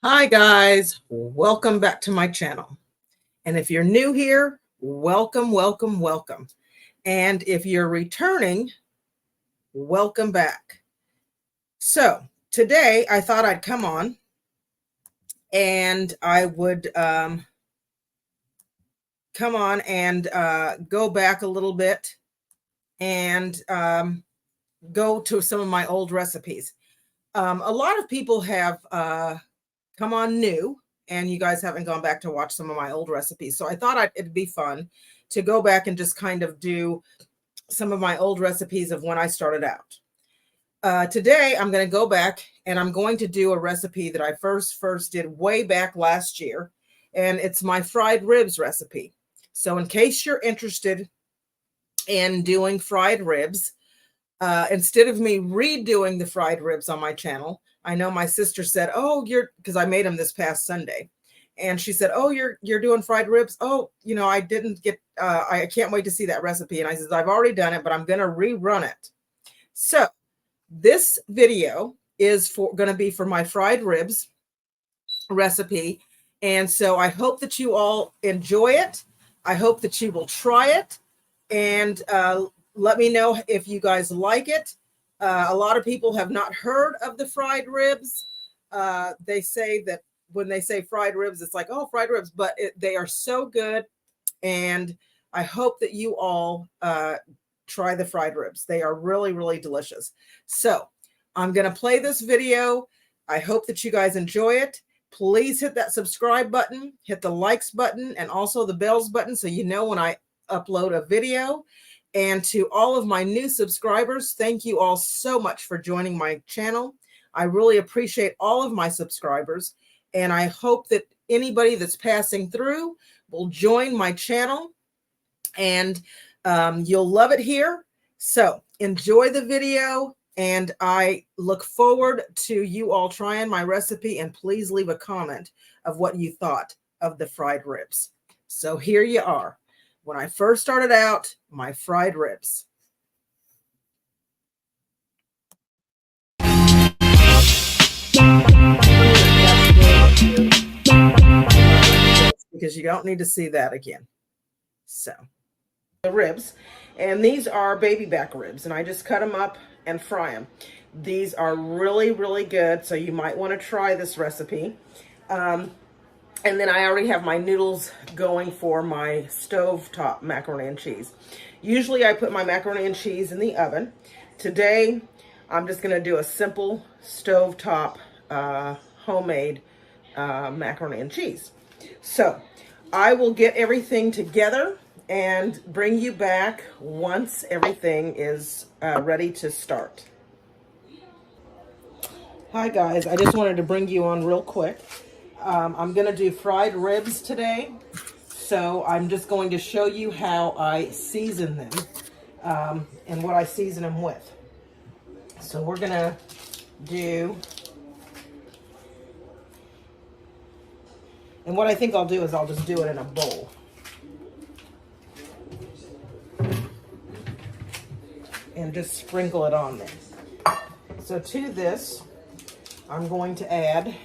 Hi guys, welcome back to my channel. And if you're new here, welcome, welcome, welcome. And if you're returning, welcome back. So today I thought I'd come on and I would come on and go back a little bit and go to some of my old recipes. A lot of people have come on new, and you guys haven't gone back to watch some of my old recipes. So I thought it'd be fun to go back and just kind of do some of my old recipes of when I started out. Today, I'm going to go back and I'm going to do a recipe that I first did way back last year, and it's my fried ribs recipe. So in case you're interested in doing fried ribs, instead of me redoing the fried ribs on my channel, I know my sister said, "Oh, because I made them this past Sunday," and she said, "Oh, you're doing fried ribs. Oh, I didn't get. I can't wait to see that recipe." And I said, "I've already done it, but I'm going to rerun it." So this video is going to be for my fried ribs recipe, and so I hope that you all enjoy it. I hope that you will try it, and let me know if you guys like it. A lot of people have not heard of the fried ribs. They say that when they say fried ribs, it's like, oh, fried ribs, but they are so good. And I hope that you all try the fried ribs. They are really, really delicious. So I'm going to play this video. I hope that you guys enjoy it. Please hit that subscribe button, hit the likes button, and also the bells button so you know when I upload a video. And to all of my new subscribers, thank you all so much for joining my channel. I really appreciate all of my subscribers, and I hope that anybody that's passing through will join my channel, and you'll love it here. So enjoy the video, and I look forward to you all trying my recipe, and please leave a comment of what you thought of the fried ribs. So here you are. When I first started out, my fried ribs. Because you don't need to see that again. So the ribs, and these are baby back ribs, and I just cut them up and fry them. These are really, really good, so you might want to try this recipe. And then I already have my noodles going for my stovetop macaroni and cheese. Usually I put my macaroni and cheese in the oven. Today, I'm just going to do a simple stovetop homemade macaroni and cheese. So I will get everything together and bring you back once everything is ready to start. Hi guys, I just wanted to bring you on real quick. I'm going to do fried ribs today, so I'm just going to show you how I season them and what I season them with. So we're going to do, and what I think I'll do is I'll just do it in a bowl. And just sprinkle it on there. So to this, I'm going to add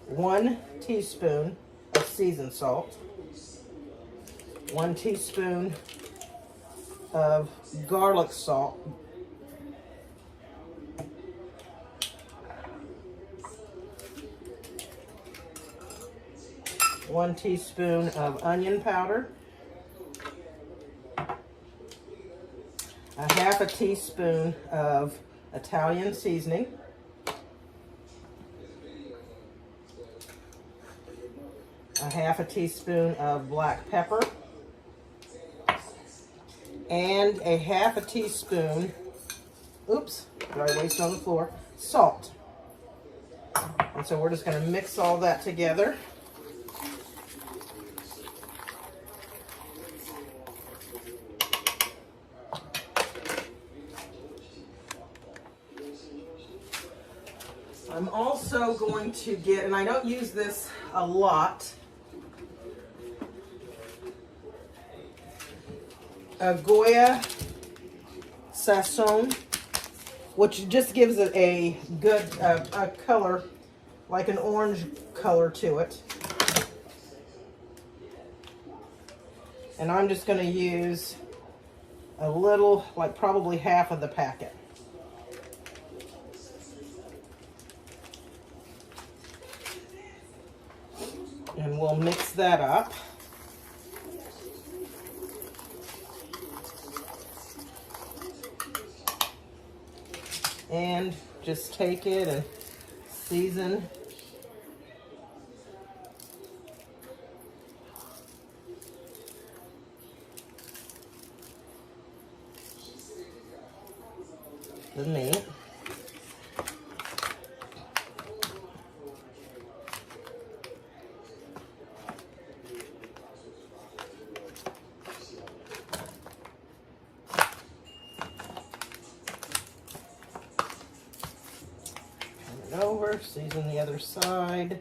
1 teaspoon of seasoned salt, 1 teaspoon of garlic salt, 1 teaspoon of onion powder, 1/2 teaspoon of Italian seasoning, 1/2 teaspoon of black pepper, and 1/2 teaspoon, oops, did I waste on the floor, salt. And so we're just going to mix all that together. I'm also going to get, and I don't use this a lot, a Goya Sazon, which just gives it a good color like an orange color to it. And I'm just going to use a little, like probably half of the packet. And we'll mix that up. And just take it and season. The meat. Turn it over, season the other side.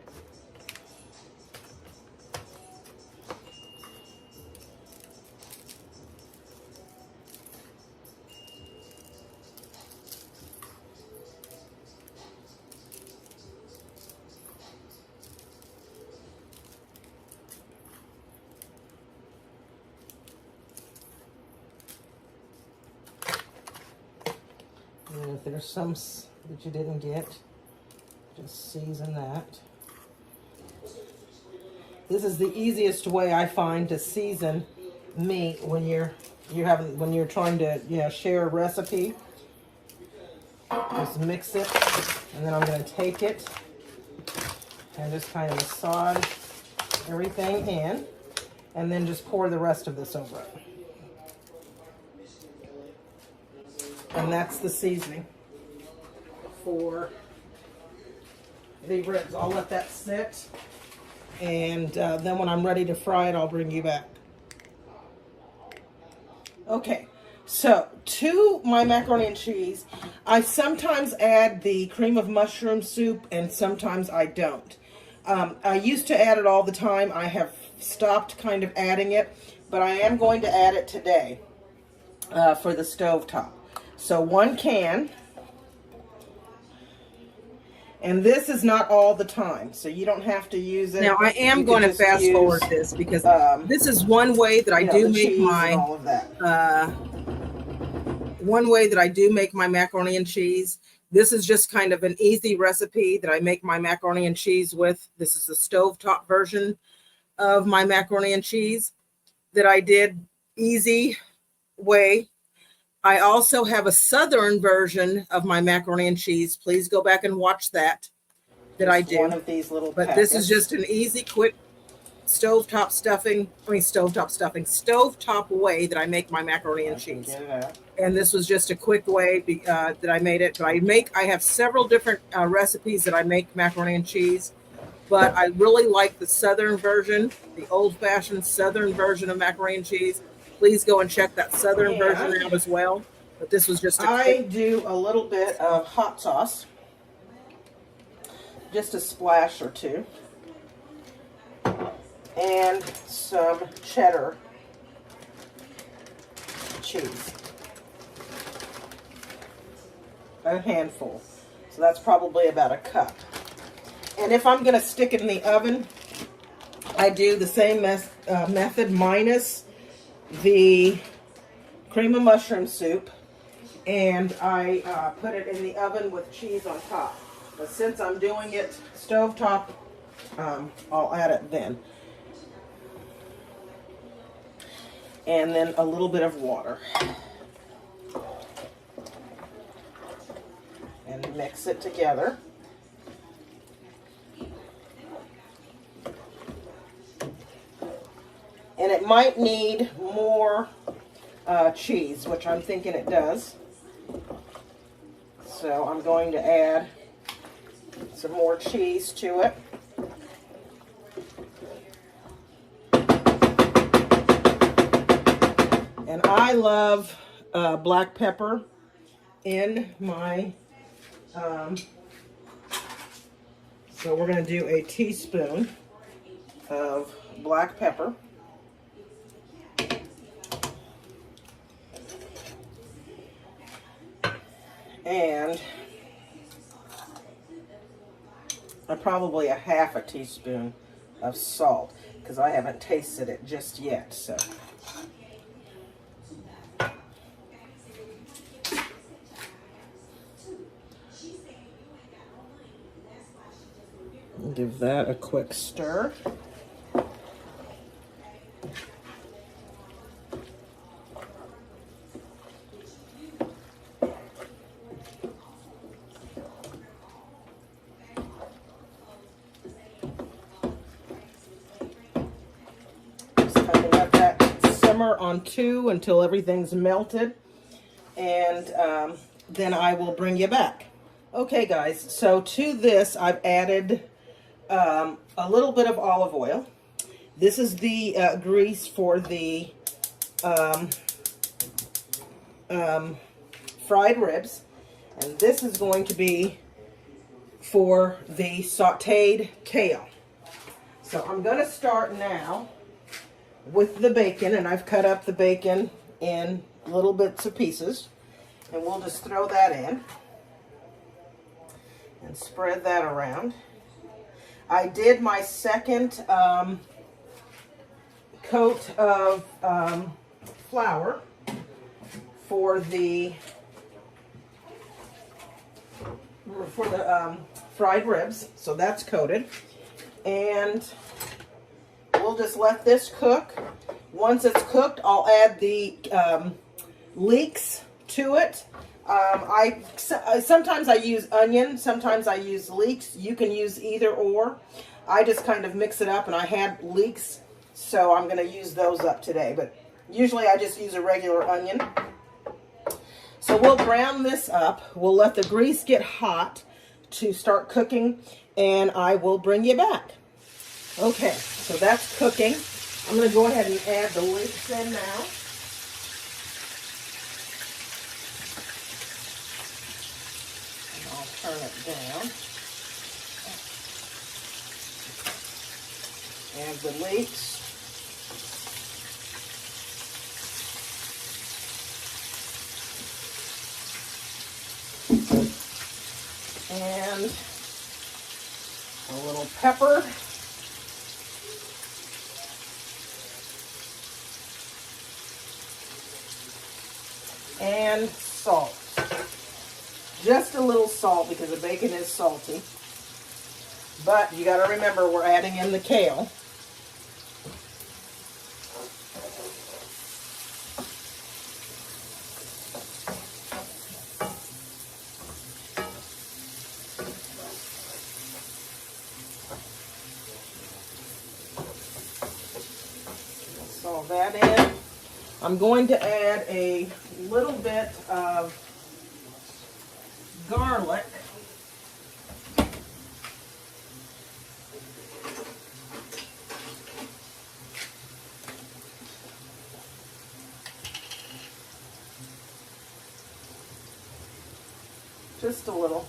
And if there's some that you didn't get, just season that. This is the easiest way I find to season meat when you're trying to share a recipe. Just mix it, and then I'm going to take it and just kind of massage everything in, and then just pour the rest of this over it. And that's the seasoning for the ribs. I'll let that sit, and then when I'm ready to fry it, I'll bring you back. Okay, so to my macaroni and cheese, I sometimes add the cream of mushroom soup, and sometimes I don't. I used to add it all the time. I have stopped kind of adding it, but I am going to add it today for the stovetop. So 1 can, and this is not all the time, so you don't have to use it. Now I am going to fast forward this because this is one way that I do make my one way that I do make my macaroni and cheese. This is just kind of an easy recipe that I make my macaroni and cheese with. This is the stovetop version of my macaroni and cheese that I did easy way. I also have a southern version of my macaroni and cheese. Please go back and watch that I do. One of these little but packets. This is just an easy, quick stovetop way that I make my macaroni and cheese. And this was just a quick way that I made it. But I have several different recipes that I make macaroni and cheese. But I really like the southern version, the old-fashioned southern version of macaroni and cheese. Please go and check that southern version out as well. But this was just I do a little bit of hot sauce. Just a splash or two. And some cheddar cheese. A handful. So that's probably about a cup. And if I'm going to stick it in the oven, I do the same method minus the cream of mushroom soup, and I put it in the oven with cheese on top. But since I'm doing it stovetop, I'll add it then. And then a little bit of water. And mix it together. And it might need more cheese, which I'm thinking it does. So I'm going to add some more cheese to it. And I love black pepper in my, so we're going to do a teaspoon of black pepper. And a probably a half a teaspoon of salt, because I haven't tasted it just yet. So give that a quick stir. On 2 until everything's melted, and then I will bring you back. Okay guys, so to this I've added a little bit of olive oil. This is the grease for the fried ribs, and this is going to be for the sauteed kale. So I'm going to start now with the bacon, and I've cut up the bacon in little bits of pieces, and we'll just throw that in and spread that around. I did my second coat of flour for the fried ribs, so that's coated, and we'll just let this cook. Once it's cooked, I'll add the leeks to it. Sometimes I use onion, sometimes I use leeks. You can use either or. I just kind of mix it up, and I had leeks, so I'm going to use those up today. But usually I just use a regular onion. So we'll brown this up. We'll let the grease get hot to start cooking, and I will bring you back. Okay, so that's cooking. I'm going to go ahead and add the leeks in now. And I'll turn it down. Add the leeks. And a little pepper. And salt. Just a little salt because the bacon is salty. But you got to remember we're adding in the kale. All that in. I'm going to add a little bit of garlic. Just a little.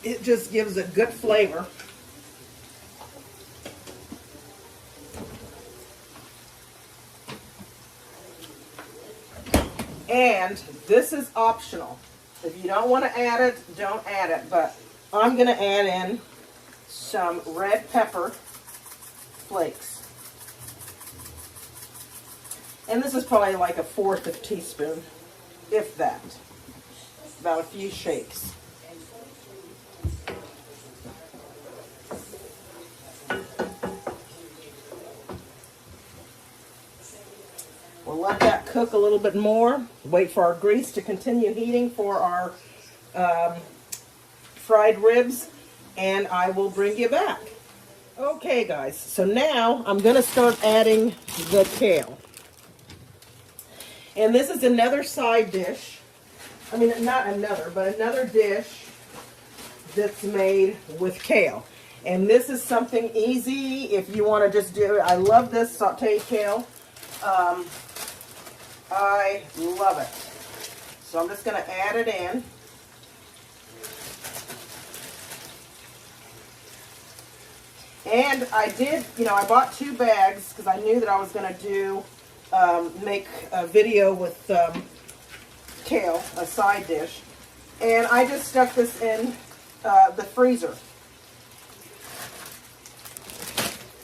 It just gives a good flavor. And this is optional. If you don't want to add it, don't add it. But I'm going to add in some red pepper flakes. And this is probably like a 1/4 of a teaspoon, if that. About a few shakes. We'll let that cook a little bit more. Wait for our grease to continue heating for our fried ribs, and I will bring you back. Okay, guys, so now I'm going to start adding the kale. And this is another side dish. I mean, not another, but another dish that's made with kale. And this is something easy if you want to just do it. I love this sauteed kale. I love it. So I'm just going to add it in. And I did, I bought 2 bags because I knew that I was going to do, make a video with kale, a side dish. And I just stuck this in the freezer.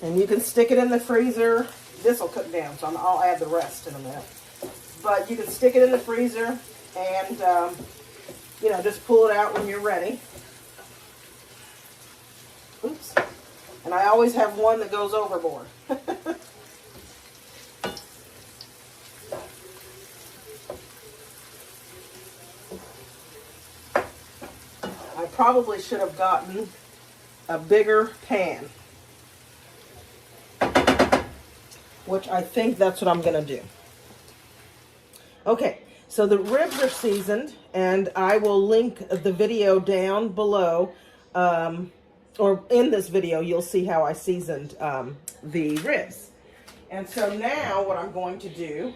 And you can stick it in the freezer. This will cook down, so I'll add the rest in a minute. But you can stick it in the freezer and, you know, just pull it out when you're ready. Oops. And I always have one that goes overboard. I probably should have gotten a bigger pan, which I think that's what I'm going to do. Okay, so the ribs are seasoned, and I will link the video down below, or in this video, you'll see how I seasoned the ribs. And so now what I'm going to do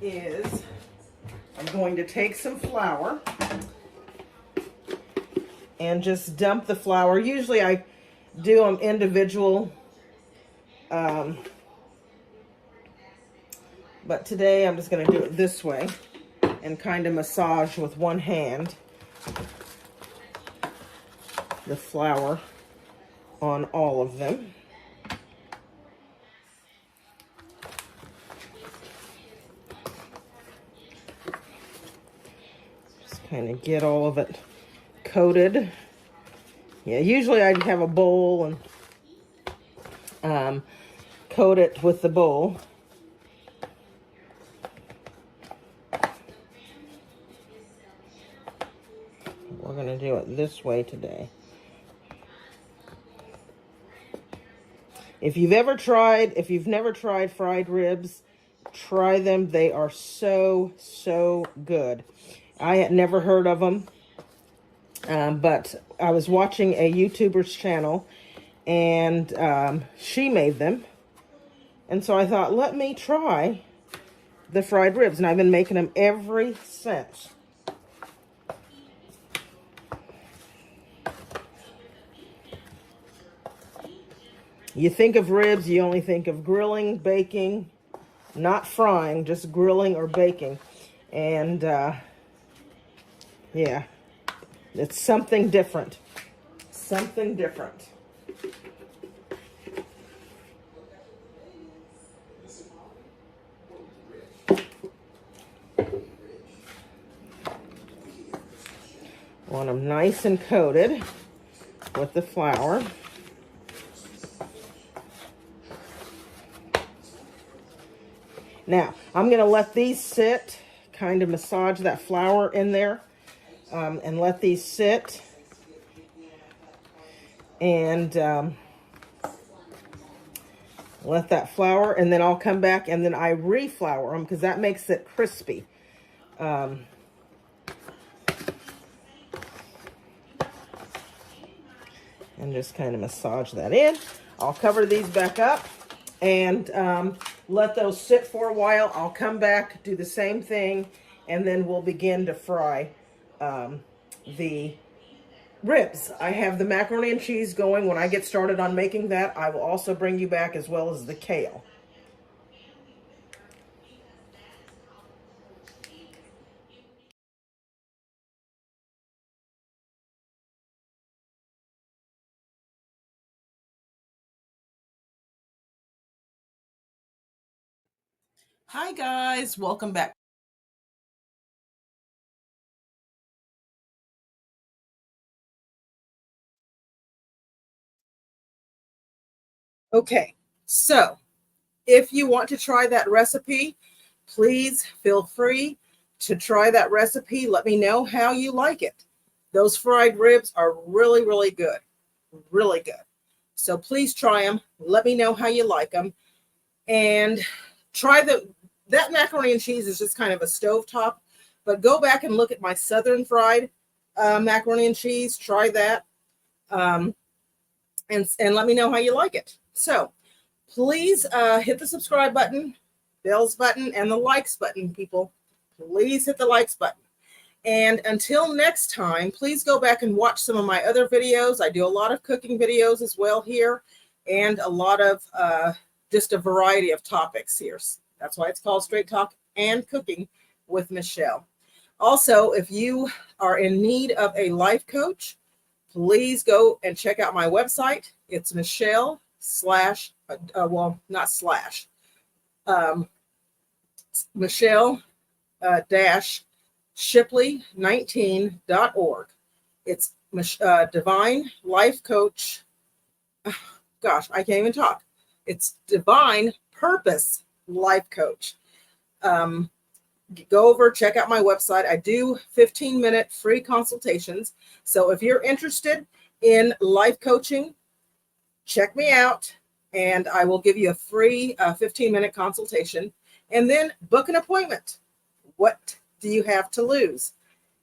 is I'm going to take some flour and just dump the flour. Usually I do them individual, but today I'm just going to do it this way and kind of massage with one hand the flour on all of them. Just kind of get all of it coated. Yeah, usually I'd have a bowl and coat it with the bowl. We're going to do it this way today. If you've never tried fried ribs, try them. They are so, so good. I had never heard of them, but I was watching a YouTuber's channel, and she made them. And so I thought, let me try the fried ribs, and I've been making them ever since. You think of ribs, you only think of grilling, baking, not frying, just grilling or baking. And, yeah, it's something different. Something different. Want them nice and coated with the flour. Now, I'm going to let these sit, kind of massage that flour in there, and let these sit. And let that flour, and then I'll come back and then I re-flour them because that makes it crispy. And just kind of massage that in. I'll cover these back up and let those sit for a while. I'll come back, do the same thing, and then we'll begin to fry the ribs. I have the macaroni and cheese going. When I get started on making that, I will also bring you back, as well as the kale. Hi guys, welcome back. Okay, so if you want to try that recipe, please feel free to try that recipe. Let me know how you like it. Those fried ribs are really, really good. Really good. So please try them. Let me know how you like them. And try that macaroni and cheese is just kind of a stovetop. But go back and look at my southern fried macaroni and cheese. Try that. And let me know how you like it. So please hit the subscribe button, bells button, and the likes button, people. Please hit the likes button. And until next time, please go back and watch some of my other videos. I do a lot of cooking videos as well here, and a lot of just a variety of topics here. That's why it's called Straight Talk and Cooking with Michelle. Also, if you are in need of a life coach, please go and check out my website. It's Michelle Michelle Shipley19.org. It's Divine Life Coach. Gosh, I can't even talk. It's Divine Purpose Life Coach. Go over, check out my website. I do 15-minute free consultations. So if you're interested in life coaching, check me out and I will give you a free 15-minute consultation, and then book an appointment. What do you have to lose?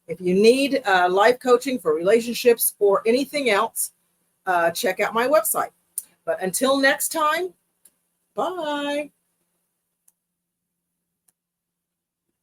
If you need life coaching for relationships or anything else, check out my website. But until next time, bye.